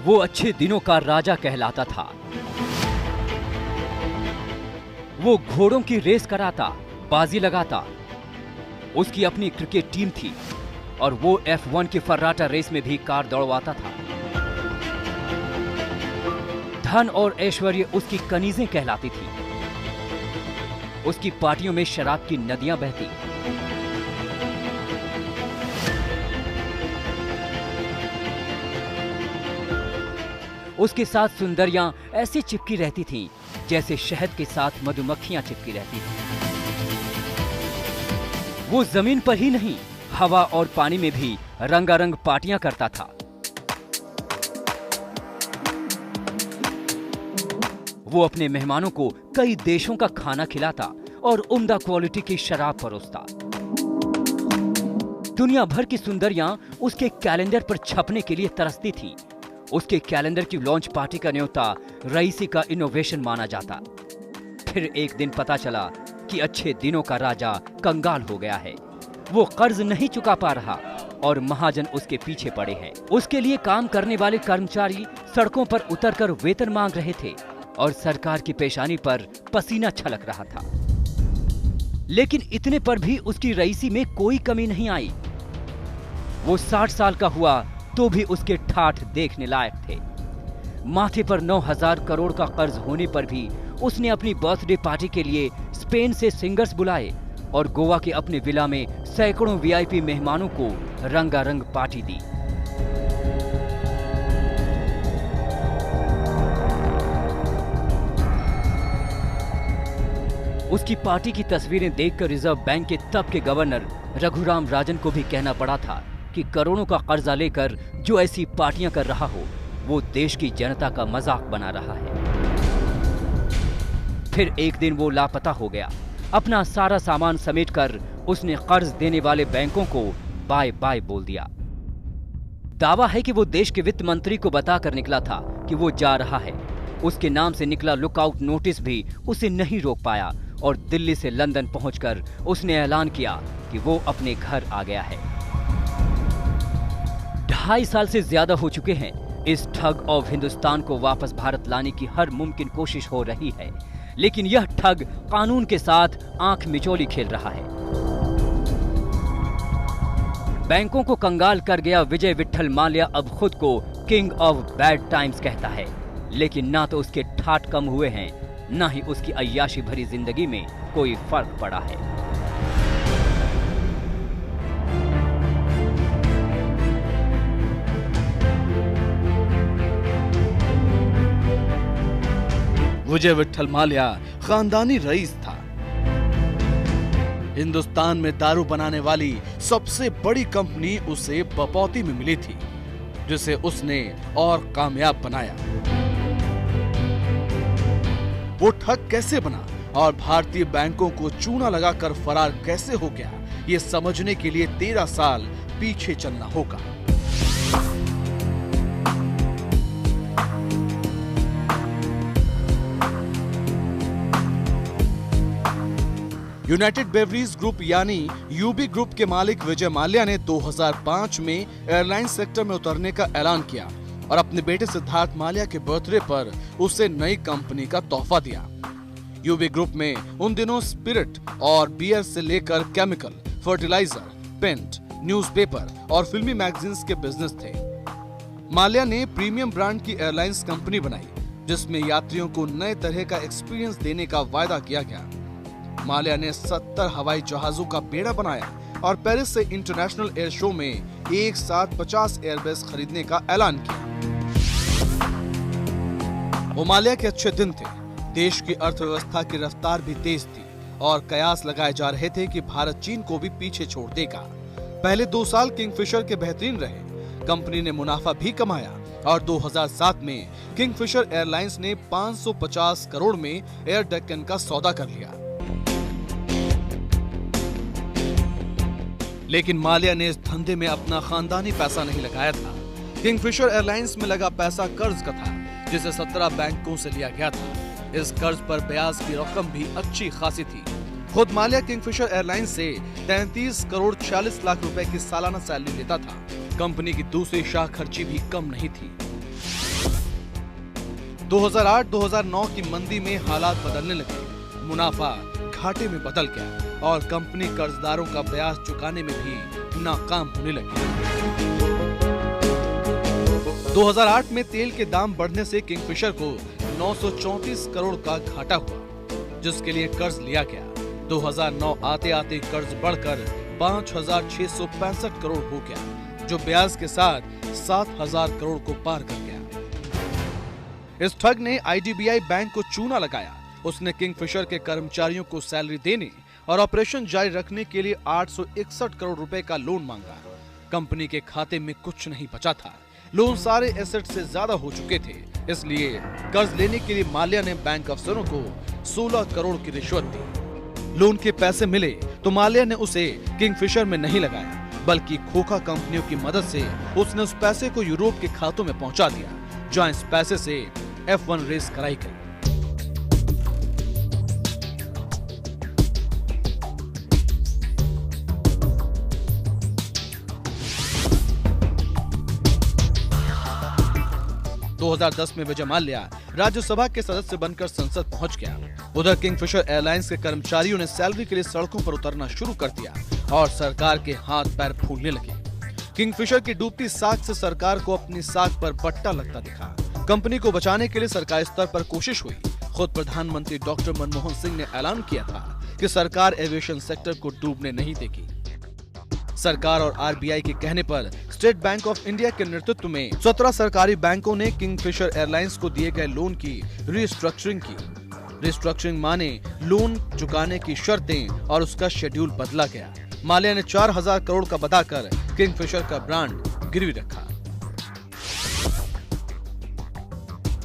वो अच्छे दिनों का राजा कहलाता था। वो घोड़ों की रेस कराता, बाजी लगाता। उसकी अपनी क्रिकेट टीम थी और वो F1 की फर्राटा रेस में भी कार दौड़वाता था। धन और ऐश्वर्य उसकी कनीजें कहलाती थी। उसकी पार्टियों में शराब की नदियां बहती। उसके साथ सुंदरियां ऐसी चिपकी रहती थीं जैसे शहद के साथ मधुमक्खियां चिपकी रहती थीं। वो जमीन पर ही नहीं, हवा और पानी में भी रंगारंग पार्टियां करता था। वो अपने मेहमानों को कई देशों का खाना खिलाता और उम्दा क्वालिटी की शराब परोसता। दुनिया भर की सुंदरियां उसके कैलेंडर पर छपने के लिए तरसती थीं। उसके कैलेंडर की लॉन्च पार्टी का न्योता रईसी का इनोवेशन माना जाता। फिर एक दिन पता चला कि अच्छे दिनों का राजा कंगाल हो गया है। वो कर्ज नहीं चुका पा रहा और महाजन उसके पीछे पड़े हैं। उसके लिए काम करने वाले कर्मचारी सड़कों पर उतरकर वेतन मांग रहे थे और सरकार की पेशानी पर पसीना छलक रहा था। लेकिन इतने पर भी उसकी रईसी में कोई कमी नहीं आई। वो 60 साल का हुआ तो भी उसके ठाठ देखने लायक थे। माथे पर 9,000 करोड़ का कर्ज होने पर भी उसने अपनी बर्थडे पार्टी के लिए स्पेन से सिंगर्स बुलाए और गोवा के अपने विला में सैकड़ों वीआईपी मेहमानों को रंगारंग पार्टी दी। उसकी पार्टी की तस्वीरें देखकर रिजर्व बैंक के तब के गवर्नर रघुराम राजन को भी कहना पड़ा था कि करोड़ों का कर्जा लेकर जो ऐसी पार्टियां कर रहा हो, वो देश की जनता का मजाक बना रहा है। फिर एक दिन वो लापता हो गया। अपना सारा सामान समेटकर उसने कर्ज देने वाले बैंकों को बाय बाय बोल दिया। दावा है कि वो देश के वित्त मंत्री को बताकर निकला था कि वो जा रहा है। उसके नाम से निकला लुकआउट नोटिस भी उसे नहीं रोक पाया और दिल्ली से लंदन पहुंचकर उसने ऐलान किया कि वो अपने घर आ गया है। 2.5 साल से ज्यादा हो चुके हैं। इस ठग ऑफ हिंदुस्तान को वापस भारत लाने की हर मुमकिन कोशिश हो रही है, लेकिन यह ठग कानून के साथ आंख मिचौली खेल रहा है। बैंकों को कंगाल कर गया विजय विट्ठल माल्या अब खुद को किंग ऑफ बैड टाइम्स कहता है, लेकिन ना तो उसके ठाठ कम हुए हैं, ना ही उसकी अय्याशी भरी जिंदगी में कोई फर्क पड़ा है। विजय विट्ठल माल्या खानदानी रईस था। हिंदुस्तान में दारू बनाने वाली सबसे बड़ी कंपनी उसे बपौती में मिली थी, जिसे उसने और कामयाब बनाया। वो ठग कैसे बना और भारतीय बैंकों को चूना लगाकर फरार कैसे हो गया, ये समझने के लिए 13 साल पीछे चलना होगा। यूनाइटेड बेवरीज ग्रुप यानी यूबी ग्रुप के मालिक विजय माल्या ने 2005 में एयरलाइन सेक्टर में उतरने का ऐलान किया और अपने बेटे सिद्धार्थ माल्या के बर्थडे पर उसे नई कंपनी का तोहफा दिया। यूबी ग्रुप में उन दिनों स्पिरिट और बियर से लेकर केमिकल, फर्टिलाइजर, पेंट, न्यूज़पेपर और फिल्मी मैगजीन्स के बिजनेस थे। माल्या ने प्रीमियम ब्रांड की एयरलाइंस कंपनी बनाई, जिसमें यात्रियों को नए तरह का एक्सपीरियंस देने का वायदा किया गया। माल्या ने 70 हवाई जहाजों का बेड़ा बनाया और पेरिस से इंटरनेशनल एयर शो में एक साथ 50 एयरबेस खरीदने का ऐलान किया। वो माल्या के अच्छे दिन थे। देश की अर्थव्यवस्था की रफ्तार भी तेज थी और कयास लगाए जा रहे थे कि भारत चीन को भी पीछे छोड़ देगा। पहले 2 साल किंगफिशर के बेहतरीन रहे। कंपनी ने मुनाफा भी कमाया और 2007 में किंगफिशर एयरलाइंस ने 550 करोड़ में एयर डेक्कन का सौदा कर लिया। लेकिन माल्या ने इस धंधे में अपना खानदानी पैसा नहीं लगाया था। किंगफिशर एयरलाइंस में लगा पैसा कर्ज का था, जिसे 17 बैंकों से लिया गया था। इस कर्ज पर ब्याज की रकम भी अच्छी खासी थी। खुद माल्या किंगफिशर एयरलाइंस से 33 करोड़ 46 लाख रुपए की सालाना सैलरी लेता था। कंपनी की दूसरी शाख खर्ची भी कम नहीं थी। 2008-2009 की मंदी में हालात बदलने लगे, मुनाफा घाटे में बदल गया और कंपनी कर्जदारों का ब्याज चुकाने में भी नाकाम होने लगी। 2008 में तेल के दाम बढ़ने से किंगफिशर को 934 करोड़ का घाटा हुआ, जिसके लिए कर्ज लिया गया। 2009 आते आते कर्ज बढ़कर 5,665 करोड़ हो गया, जो ब्याज के साथ 7,000 करोड़ को पार कर गया। इस ठग ने आईडीबीआई बैंक को चूना लगाया। उसने किंगफिशर के कर्मचारियों को सैलरी देने और ऑपरेशन जारी रखने के लिए 861 करोड़ रुपए का लोन मांगा। कंपनी के खाते में कुछ नहीं बचा था। लोन सारे एसेट से ज्यादा हो चुके थे, इसलिए कर्ज लेने के लिए माल्या ने बैंक अफसरों को 16 करोड़ की रिश्वत दी। लोन के पैसे मिले तो माल्या ने उसे किंगफिशर में नहीं लगाया, बल्कि खोखा कंपनियों की मदद से उसने उस पैसे को यूरोप के खातों में पहुंचा दिया, जहां इस पैसे से F1 रेस कराई गई। – 2010 में विजय माल्या राज्यसभा के सदस्य बनकर संसद पहुंच गया। उधर किंगफिशर एयरलाइंस के कर्मचारियों ने सैलरी के लिए सड़कों पर उतरना शुरू कर दिया और सरकार के हाथ पैर फूलने लगे। किंगफिशर की डूबती साख से सरकार को अपनी साख पर बट्टा लगता दिखा। कंपनी को बचाने के लिए सरकारी स्तर पर कोशिश हुई। खुद प्रधानमंत्री डॉक्टर मनमोहन सिंह ने ऐलान किया था कि सरकार एविएशन सेक्टर को डूबने नहीं देगी। सरकार और आरबीआई के कहने पर स्टेट बैंक ऑफ इंडिया के नेतृत्व में 17 सरकारी बैंकों ने किंगफिशर एयरलाइंस को दिए गए लोन की रीस्ट्रक्चरिंग की। रीस्ट्रक्चरिंग माने लोन चुकाने की शर्तें और उसका शेड्यूल बदला गया। माल्या ने 4,000 करोड़ का बताकर किंगफिशर का ब्रांड गिरवी रखा।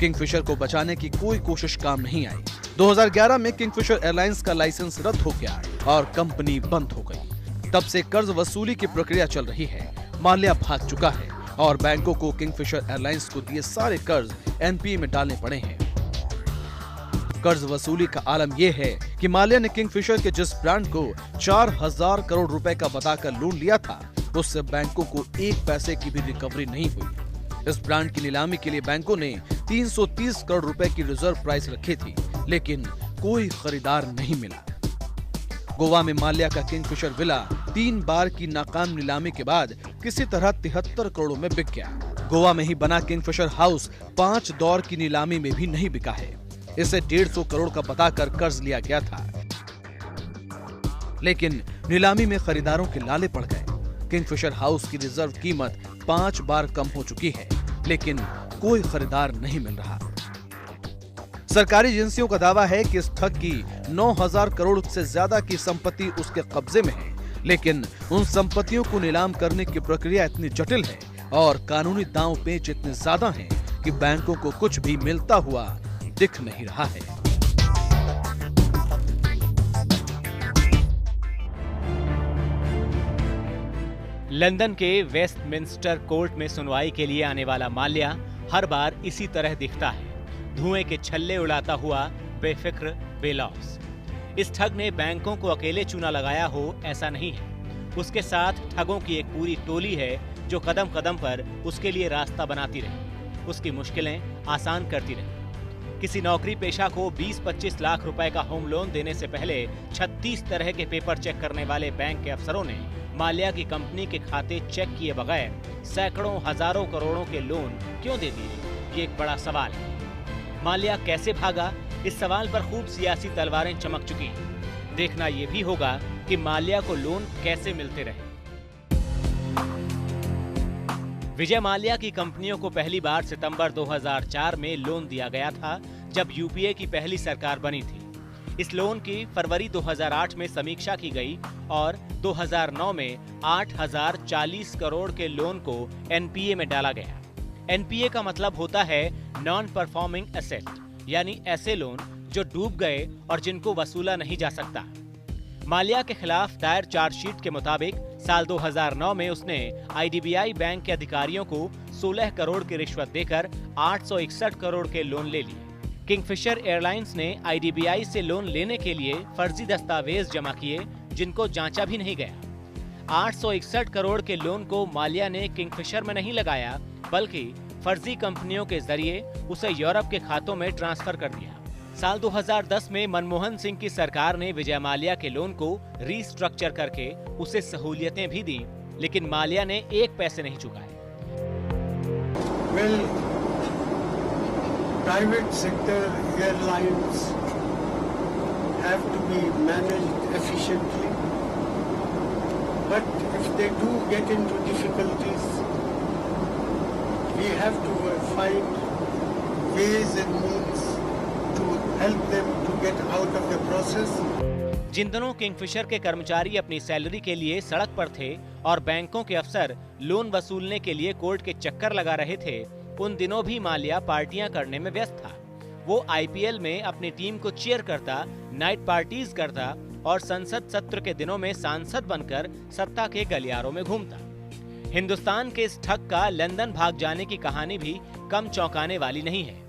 किंगफिशर को बचाने की कोई कोशिश काम नहीं आई। 2011 में किंगफिशर एयरलाइंस का लाइसेंस रद्द हो गया और कंपनी बंद हो गई। तब से कर्ज वसूली की प्रक्रिया चल रही है। माल्या भाग चुका है और बैंकों को किंगफिशर एयरलाइंस को दिए सारे कर्ज एनपीए में डालने पड़े हैं। कर्ज वसूली का आलम यह है कि माल्या ने किंगफिशर के जिस ब्रांड को 4,000 करोड़ रुपए का बताकर लोन लिया था, उससे बैंकों को एक पैसे की भी रिकवरी नहीं हुई। इस ब्रांड की नीलामी के लिए बैंकों ने 330 करोड़ रुपए की रिजर्व प्राइस रखी थी, लेकिन कोई खरीदार नहीं मिला। गोवा में माल्या का किंगफिशर विला 3 बार की नाकाम नीलामी के बाद किसी तरह 73 करोड़ में बिक गया। गोवा में ही बना किंगफिशर हाउस 5 दौर की नीलामी में भी नहीं बिका है। इसे 150 करोड़ का बताकर कर्ज लिया गया था, लेकिन नीलामी में खरीदारों के लाले पड़ गए। किंगफिशर हाउस की रिजर्व कीमत 5 बार कम हो चुकी है, लेकिन कोई खरीदार नहीं मिल रहा। सरकारी एजेंसियों का दावा है कि इस ठग की 9,000 करोड़ से ज्यादा की संपत्ति उसके कब्जे में है, लेकिन उन संपत्तियों को नीलाम करने की प्रक्रिया इतनी जटिल है और कानूनी दांव पेच इतने ज्यादा हैं कि बैंकों को कुछ भी मिलता हुआ दिख नहीं रहा है। लंदन के वेस्टमिंस्टर कोर्ट में सुनवाई के लिए आने वाला माल्या हर बार इसी तरह दिखता है, धुएं के छल्ले उड़ाता हुआ, बेफिक्र, बेलौस। इस ठग ने बैंकों को अकेले चूना लगाया हो ऐसा नहीं है। उसके साथ ठगों की एक पूरी टोली है जो कदम कदम पर उसके लिए रास्ता बनाती रहे, उसकी मुश्किलें आसान करती रहे। किसी नौकरी पेशा को 20-25 लाख रुपए का होम लोन देने से पहले 36 तरह के पेपर चेक करने वाले बैंक के अफसरों ने माल्या की कंपनी के खाते चेक किए बगैर सैकड़ों हजारों करोड़ों के लोन क्यों दे दिए, ये एक बड़ा सवाल है। माल्या कैसे भागा, इस सवाल पर खूब सियासी तलवारें चमक चुकी हैं। देखना यह भी होगा कि माल्या को लोन कैसे मिलते रहे। विजय माल्या की कंपनियों को पहली बार सितंबर 2004 में लोन दिया गया था, जब यूपीए की पहली सरकार बनी थी। इस लोन की फरवरी 2008 में समीक्षा की गई और 2009 में 8,040 करोड़ के लोन को एनपीए में डाला गया। एनपीए का मतलब होता है नॉन परफॉर्मिंग एसेट, यानी ऐसे लोन जो डूब गए और जिनको वसूला नहीं जा सकता। माल्या के खिलाफ दायर चार्जशीट के मुताबिक साल 2009 में उसने आईडीबीआई बैंक के अधिकारियों को 16 करोड़ की रिश्वत देकर 861 करोड़ के लोन ले लिए। किंगफिशर एयरलाइंस ने आईडीबीआई से लोन लेने के लिए फर्जी दस्तावेज जमा किए, जिनको जांचा भी नहीं गया। 861 करोड़ के लोन को माल्या ने किंगफिशर में नहीं लगाया, बल्कि फर्जी कंपनियों के जरिए उसे यूरोप के खातों में ट्रांसफर कर दिया। साल 2010 में मनमोहन सिंह की सरकार ने विजय माल्या के लोन को रीस्ट्रक्चर करके उसे सहूलियतें भी दी, लेकिन माल्या ने एक पैसे नहीं चुकाए। Well, private sector airlines have to be managed efficiently, but if they do get into difficulties, we have to find ways and means to help them to get out of the process. जिन दिनों Kingfisher के कर्मचारी अपनी salary के लिए सड़क पर थे और बैंकों के अफसर लोन वसूलने के लिए कोर्ट के चक्कर लगा रहे थे, उन दिनों भी माल्या पार्टियां करने में व्यस्त था। वो आईपीएल में अपनी टीम को चीयर करता, नाइट पार्टीज करता और संसद सत्र के दिनों में सांसद बनकर सत्ता के गलियारों में घूमता। हिंदुस्तान के इस ठग का लंदन भाग जाने की कहानी भी कम चौंकाने वाली नहीं है।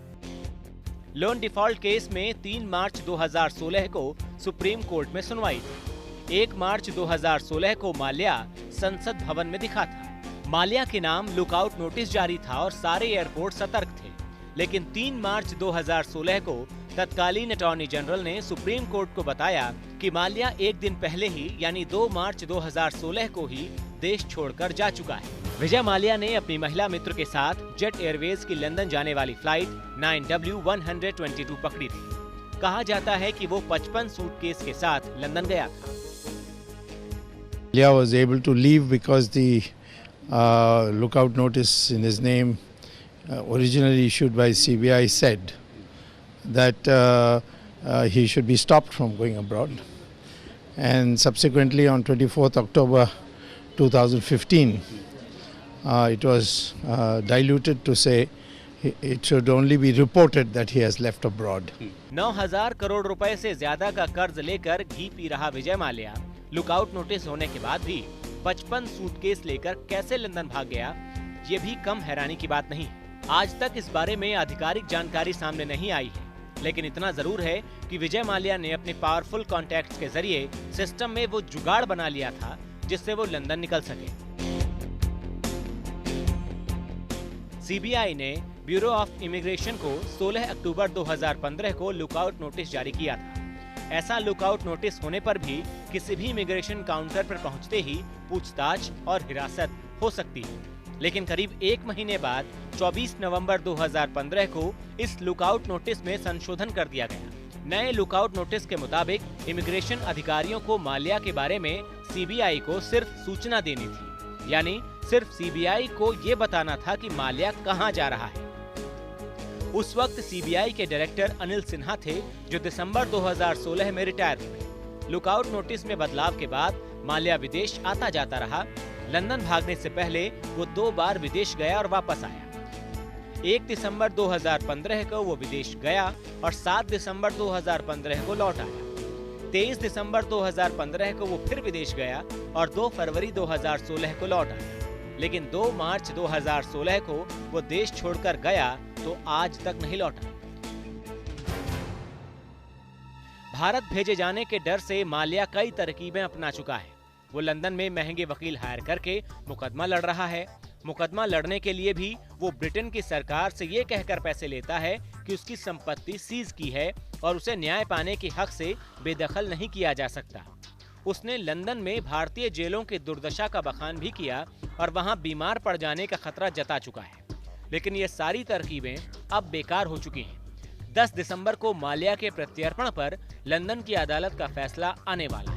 लोन डिफॉल्ट केस में 3 मार्च 2016 को सुप्रीम कोर्ट में सुनवाई थी। 1 मार्च 2016 को माल्या संसद भवन में दिखा था। माल्या के नाम लुकआउट नोटिस जारी था और सारे एयरपोर्ट सतर्क थे, लेकिन 3 मार्च 2016 को तत्कालीन अटॉर्नी जनरल ने सुप्रीम कोर्ट को बताया कि माल्या एक दिन पहले ही यानी 2 मार्च 2016 को ही देश छोड़कर जा चुका है। विजय माल्या ने अपनी महिला मित्र के साथ जेट एयरवेज की लंदन जाने वाली फ्लाइट 9W122 पकड़ी थी। कहा जाता है कि वो 55 सूटकेस के साथ लंदन गया था। Malia was able to leave because the lookout notice in his name originally issued by CBI said that he should be stopped from going abroad, and subsequently on 24th October 2015 it was diluted to say it should only be reported that he has left abroad. 9,000 crore रुपए से ज्यादा का कर्ज लेकर घी P रहा Vijay Mallya lookout notice होने के बाद भी 55 सूटकेस लेकर कैसे लंदन भाग गया, ये भी कम हैरानी की बात नहीं। आज तक इस बारे में आधिकारिक जानकारी सामने नहीं आई है, लेकिन इतना जरूर है कि विजय माल्या ने अपने पावरफुल कॉन्टैक्ट्स के जरिए सिस्टम में वो जुगाड़ बना लिया था जिससे वो लंदन निकल सके। सीबीआई ने ब्यूरो ऑफ इमिग्रेशन को 16 अक्टूबर 2015 को लुकआउट नोटिस जारी किया था। ऐसा लुकआउट नोटिस होने पर भी किसी भी इमिग्रेशन काउंटर पर पहुंचते ही पूछताछ और हिरासत हो सकती है, लेकिन करीब 1 महीने बाद 24 नवंबर 2015 को इस लुकआउट नोटिस में संशोधन कर दिया गया। नए लुकआउट नोटिस के मुताबिक इमिग्रेशन अधिकारियों को माल्या के बारे में सीबीआई को सिर्फ सूचना देनी थी, यानी सिर्फ सीबीआई को ये बताना था कि माल्या कहां जा रहा है। उस वक्त सीबीआई के डायरेक्टर अनिल सिन्हा थे, जो दिसंबर 2016 में रिटायर हुए। लुकआउट नोटिस में बदलाव के बाद माल्या विदेश आता जाता रहा। लंदन भागने से पहले वो 2 बार विदेश गया और वापस आया। 1 दिसंबर 2015 को वो विदेश गया और 7 दिसंबर 2015 को लौट आया। 23 दिसंबर 2015 को वो फिर विदेश गया और 2 फरवरी 2016 को लौट आया, लेकिन 2 मार्च 2016 को वो देश छोड़कर गया तो आज तक नहीं लौटा। भारत भेजे जाने के डर से माल्या कई तरकीबें अपना चुका है। वो लंदन में महंगे वकील हायर करके मुकदमा लड़ रहा है। मुकदमा लड़ने के लिए भी वो ब्रिटेन की सरकार से ये कहकर पैसे लेता है कि उसकी संपत्ति सीज की है और उसे न्याय पाने के हक से बेदखल नहीं किया जा सकता। उसने लंदन में भारतीय जेलों की दुर्दशा का बखान भी किया और वहां बीमार पड़ जाने का खतरा जता चुका है, लेकिन ये सारी तरकीबें अब बेकार हो चुकी हैं। 10 दिसंबर को माल्या के प्रत्यर्पण पर लंदन की अदालत का फैसला आने वाला है।